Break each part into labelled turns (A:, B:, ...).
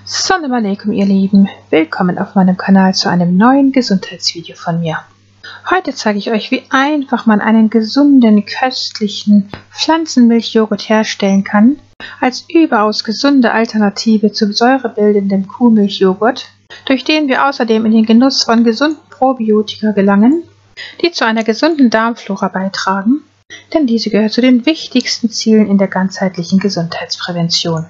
A: Salam alaikum, ihr Lieben. Willkommen auf meinem Kanal zu einem neuen Gesundheitsvideo von mir. Heute zeige ich euch, wie einfach man einen gesunden, köstlichen Pflanzenmilchjoghurt herstellen kann, als überaus gesunde Alternative zu säurebildendem Kuhmilchjoghurt, durch den wir außerdem in den Genuss von gesunden Probiotika gelangen, die zu einer gesunden Darmflora beitragen, denn diese gehört zu den wichtigsten Zielen in der ganzheitlichen Gesundheitsprävention.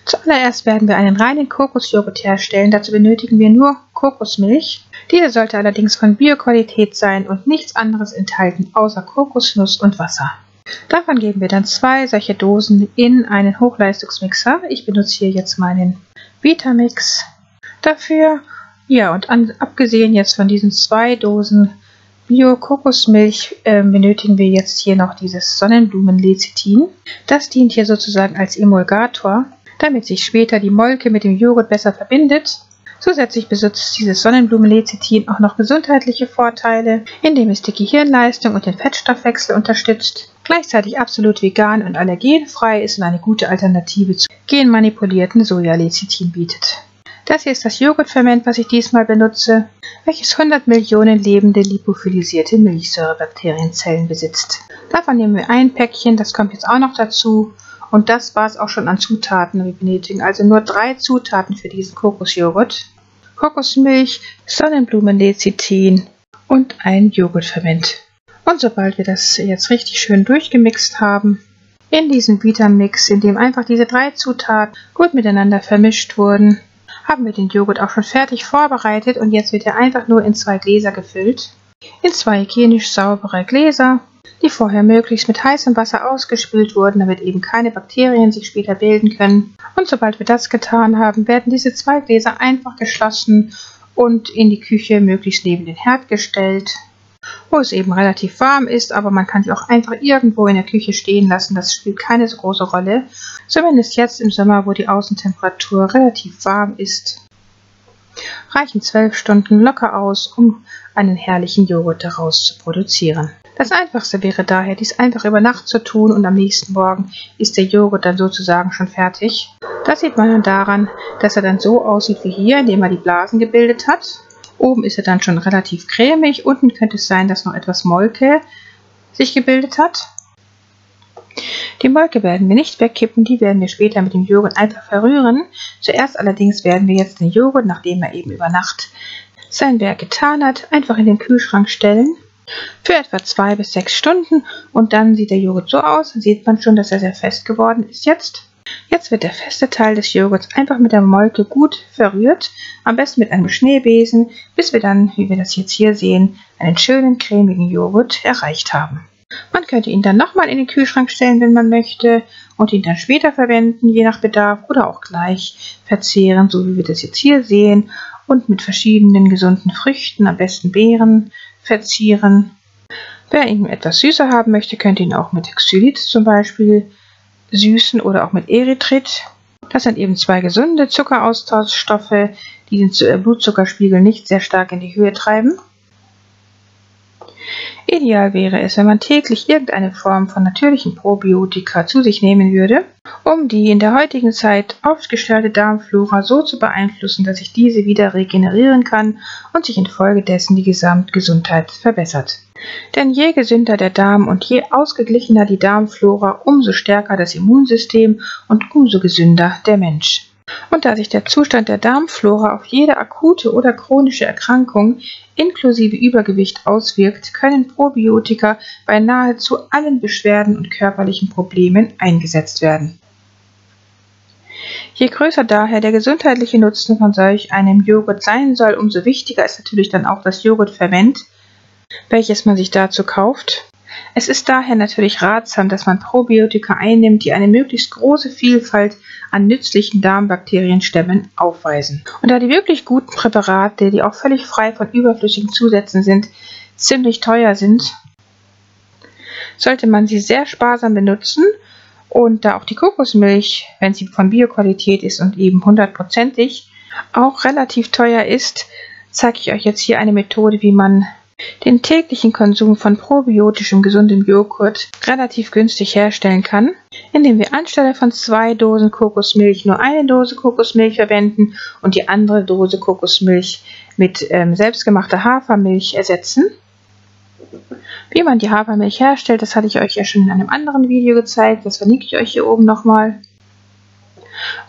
A: Zuallererst werden wir einen reinen Kokosjoghurt herstellen. Dazu benötigen wir nur Kokosmilch. Diese sollte allerdings von Bioqualität sein und nichts anderes enthalten außer Kokosnuss und Wasser. Davon geben wir dann 2 solche Dosen in einen Hochleistungsmixer. Ich benutze hier jetzt meinen Vitamix dafür. Ja, und abgesehen jetzt von diesen 2 Dosen Bio-Kokosmilch benötigen wir jetzt hier noch dieses Sonnenblumenlecithin. Das dient hier sozusagen als Emulgator, damit sich später die Molke mit dem Joghurt besser verbindet. Zusätzlich besitzt dieses Sonnenblumenlecithin auch noch gesundheitliche Vorteile, indem es die Gehirnleistung und den Fettstoffwechsel unterstützt, gleichzeitig absolut vegan und allergenfrei ist und eine gute Alternative zu genmanipulierten Sojalecithin bietet. Das hier ist das Joghurtferment, was ich diesmal benutze, welches 100 Millionen lebende lipophilisierte Milchsäurebakterienzellen besitzt. Davon nehmen wir ein Päckchen, das kommt jetzt auch noch dazu. Und das war es auch schon an Zutaten. Wir benötigen also nur 3 Zutaten für diesen Kokosjoghurt: Kokosmilch, Sonnenblumenlecithin und ein Joghurtferment. Und sobald wir das jetzt richtig schön durchgemixt haben, in diesem Vitamix, in dem einfach diese 3 Zutaten gut miteinander vermischt wurden, haben wir den Joghurt auch schon fertig vorbereitet und jetzt wird er einfach nur in 2 Gläser gefüllt. In 2 hygienisch saubere Gläser, die vorher möglichst mit heißem Wasser ausgespült wurden, damit eben keine Bakterien sich später bilden können. Und sobald wir das getan haben, werden diese 2 Gläser einfach geschlossen und in die Küche, möglichst neben den Herd gestellt, wo es eben relativ warm ist, aber man kann die auch einfach irgendwo in der Küche stehen lassen, das spielt keine so große Rolle. Zumindest jetzt im Sommer, wo die Außentemperatur relativ warm ist, reichen 12 Stunden locker aus, um einen herrlichen Joghurt daraus zu produzieren. Das Einfachste wäre daher, dies einfach über Nacht zu tun und am nächsten Morgen ist der Joghurt dann sozusagen schon fertig. Das sieht man dann daran, dass er dann so aussieht wie hier, indem er die Blasen gebildet hat. Oben ist er dann schon relativ cremig, unten könnte es sein, dass noch etwas Molke sich gebildet hat. Die Molke werden wir nicht wegkippen, die werden wir später mit dem Joghurt einfach verrühren. Zuerst allerdings werden wir jetzt den Joghurt, nachdem er eben über Nacht sein Werk getan hat, einfach in den Kühlschrank stellen. Für etwa 2 bis 6 Stunden und dann sieht der Joghurt so aus, dann sieht man schon, dass er sehr fest geworden ist jetzt. Jetzt wird der feste Teil des Joghurts einfach mit der Molke gut verrührt, am besten mit einem Schneebesen, bis wir dann, wie wir das jetzt hier sehen, einen schönen cremigen Joghurt erreicht haben. Man könnte ihn dann nochmal in den Kühlschrank stellen, wenn man möchte, und ihn dann später verwenden, je nach Bedarf, oder auch gleich verzehren, so wie wir das jetzt hier sehen, und mit verschiedenen gesunden Früchten, am besten Beeren, verzieren. Wer ihn etwas süßer haben möchte, könnte ihn auch mit Xylit zum Beispiel süßen oder auch mit Erythrit. Das sind eben 2 gesunde Zuckeraustauschstoffe, die den Blutzuckerspiegel nicht sehr stark in die Höhe treiben. Ideal wäre es, wenn man täglich irgendeine Form von natürlichen Probiotika zu sich nehmen würde, um die in der heutigen Zeit oft gestörte Darmflora so zu beeinflussen, dass sich diese wieder regenerieren kann und sich infolgedessen die Gesamtgesundheit verbessert. Denn je gesünder der Darm und je ausgeglichener die Darmflora, umso stärker das Immunsystem und umso gesünder der Mensch. Und da sich der Zustand der Darmflora auf jede akute oder chronische Erkrankung inklusive Übergewicht auswirkt, können Probiotika bei nahezu allen Beschwerden und körperlichen Problemen eingesetzt werden. Je größer daher der gesundheitliche Nutzen von solch einem Joghurt sein soll, umso wichtiger ist natürlich dann auch das Joghurtferment, welches man sich dazu kauft. Es ist daher natürlich ratsam, dass man Probiotika einnimmt, die eine möglichst große Vielfalt an nützlichen Darmbakterienstämmen aufweisen. Und da die wirklich guten Präparate, die auch völlig frei von überflüssigen Zusätzen sind, ziemlich teuer sind, sollte man sie sehr sparsam benutzen. Und da auch die Kokosmilch, wenn sie von Bioqualität ist und eben 100%ig, auch relativ teuer ist, zeige ich euch jetzt hier eine Methode, wie man den täglichen Konsum von probiotischem gesundem Joghurt relativ günstig herstellen kann, indem wir anstelle von 2 Dosen Kokosmilch nur eine Dose Kokosmilch verwenden und die andere Dose Kokosmilch mit selbstgemachter Hafermilch ersetzen. Wie man die Hafermilch herstellt, das hatte ich euch ja schon in einem anderen Video gezeigt, das verlinke ich euch hier oben nochmal.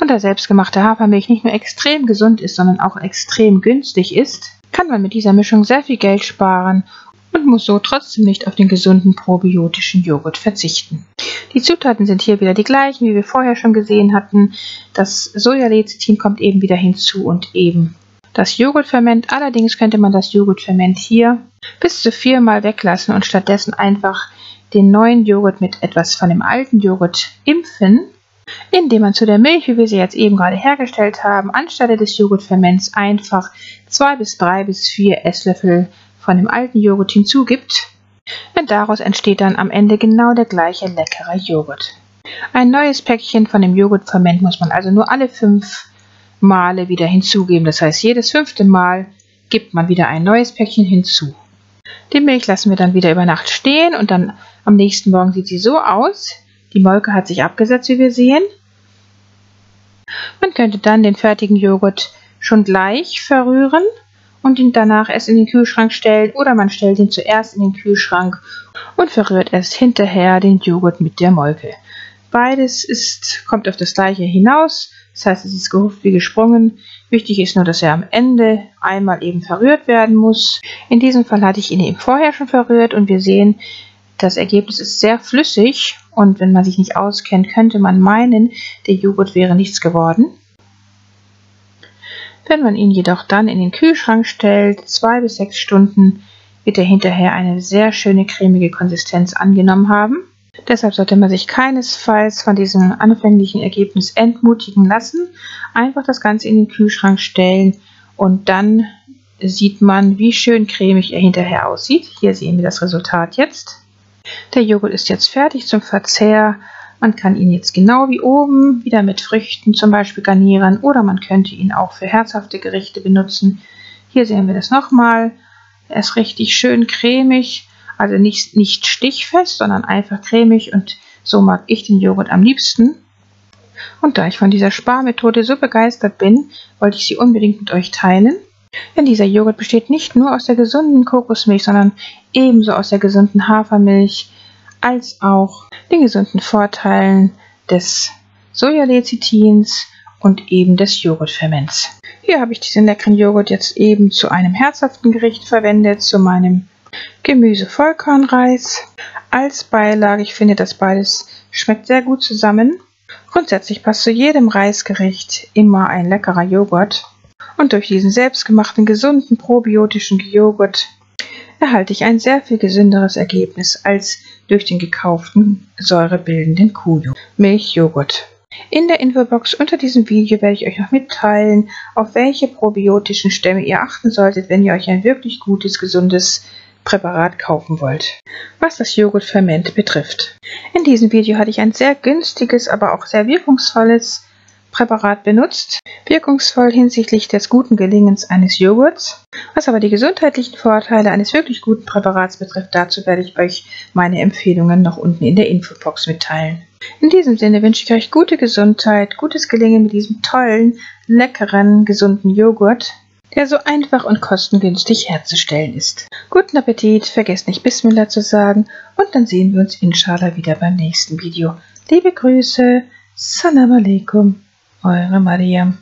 A: Und da selbstgemachte Hafermilch nicht nur extrem gesund ist, sondern auch extrem günstig ist, kann man mit dieser Mischung sehr viel Geld sparen und muss so trotzdem nicht auf den gesunden probiotischen Joghurt verzichten. Die Zutaten sind hier wieder die gleichen, wie wir vorher schon gesehen hatten. Das Sojalecithin kommt eben wieder hinzu und eben das Joghurtferment. Allerdings könnte man das Joghurtferment hier bis zu 4-mal weglassen und stattdessen einfach den neuen Joghurt mit etwas von dem alten Joghurt impfen, indem man zu der Milch, wie wir sie jetzt eben gerade hergestellt haben, anstelle des Joghurtferments einfach 2 bis 3 bis 4 Esslöffel von dem alten Joghurt hinzugibt. Und daraus entsteht dann am Ende genau der gleiche leckere Joghurt. Ein neues Päckchen von dem Joghurtferment muss man also nur alle 5 Male wieder hinzugeben. Das heißt, jedes 5. Mal gibt man wieder ein neues Päckchen hinzu. Die Milch lassen wir dann wieder über Nacht stehen und dann am nächsten Morgen sieht sie so aus. Die Molke hat sich abgesetzt, wie wir sehen. Man könnte dann den fertigen Joghurt schon gleich verrühren und ihn danach erst in den Kühlschrank stellen, oder man stellt ihn zuerst in den Kühlschrank und verrührt erst hinterher den Joghurt mit der Molke. Beides kommt auf das gleiche hinaus, das heißt, es ist gehupft wie gesprungen. Wichtig ist nur, dass er am Ende einmal eben verrührt werden muss. In diesem Fall hatte ich ihn eben vorher schon verrührt und wir sehen, das Ergebnis ist sehr flüssig und wenn man sich nicht auskennt, könnte man meinen, der Joghurt wäre nichts geworden. Wenn man ihn jedoch dann in den Kühlschrank stellt, 2 bis 6 Stunden, wird er hinterher eine sehr schöne cremige Konsistenz angenommen haben. Deshalb sollte man sich keinesfalls von diesem anfänglichen Ergebnis entmutigen lassen. Einfach das Ganze in den Kühlschrank stellen und dann sieht man, wie schön cremig er hinterher aussieht. Hier sehen wir das Resultat jetzt. Der Joghurt ist jetzt fertig zum Verzehr. Man kann ihn jetzt genau wie oben wieder mit Früchten zum Beispiel garnieren oder man könnte ihn auch für herzhafte Gerichte benutzen. Hier sehen wir das nochmal. Er ist richtig schön cremig, also nicht stichfest, sondern einfach cremig und so mag ich den Joghurt am liebsten. Und da ich von dieser Sparmethode so begeistert bin, wollte ich sie unbedingt mit euch teilen. Denn dieser Joghurt besteht nicht nur aus der gesunden Kokosmilch, sondern ebenso aus der gesunden Hafermilch, als auch den gesunden Vorteilen des Sojalecithins und eben des Joghurtferments. Hier habe ich diesen leckeren Joghurt jetzt eben zu einem herzhaften Gericht verwendet, zu meinem Gemüse-Vollkornreis als Beilage. Ich finde, das beides schmeckt sehr gut zusammen. Grundsätzlich passt zu jedem Reisgericht immer ein leckerer Joghurt. Und durch diesen selbstgemachten, gesunden, probiotischen Joghurt erhalte ich ein sehr viel gesünderes Ergebnis als durch den gekauften säurebildenden Kuhmilchjoghurt. In der Infobox unter diesem Video werde ich euch noch mitteilen, auf welche probiotischen Stämme ihr achten solltet, wenn ihr euch ein wirklich gutes, gesundes Präparat kaufen wollt, was das Joghurtferment betrifft. In diesem Video hatte ich ein sehr günstiges, aber auch sehr wirkungsvolles Präparat benutzt, wirkungsvoll hinsichtlich des guten Gelingens eines Joghurts. Was aber die gesundheitlichen Vorteile eines wirklich guten Präparats betrifft, dazu werde ich euch meine Empfehlungen noch unten in der Infobox mitteilen. In diesem Sinne wünsche ich euch gute Gesundheit, gutes Gelingen mit diesem tollen, leckeren, gesunden Joghurt, der so einfach und kostengünstig herzustellen ist. Guten Appetit, vergesst nicht Bismillah zu sagen und dann sehen wir uns inshallah wieder beim nächsten Video. Liebe Grüße, Salam alaikum. Eure Mariam.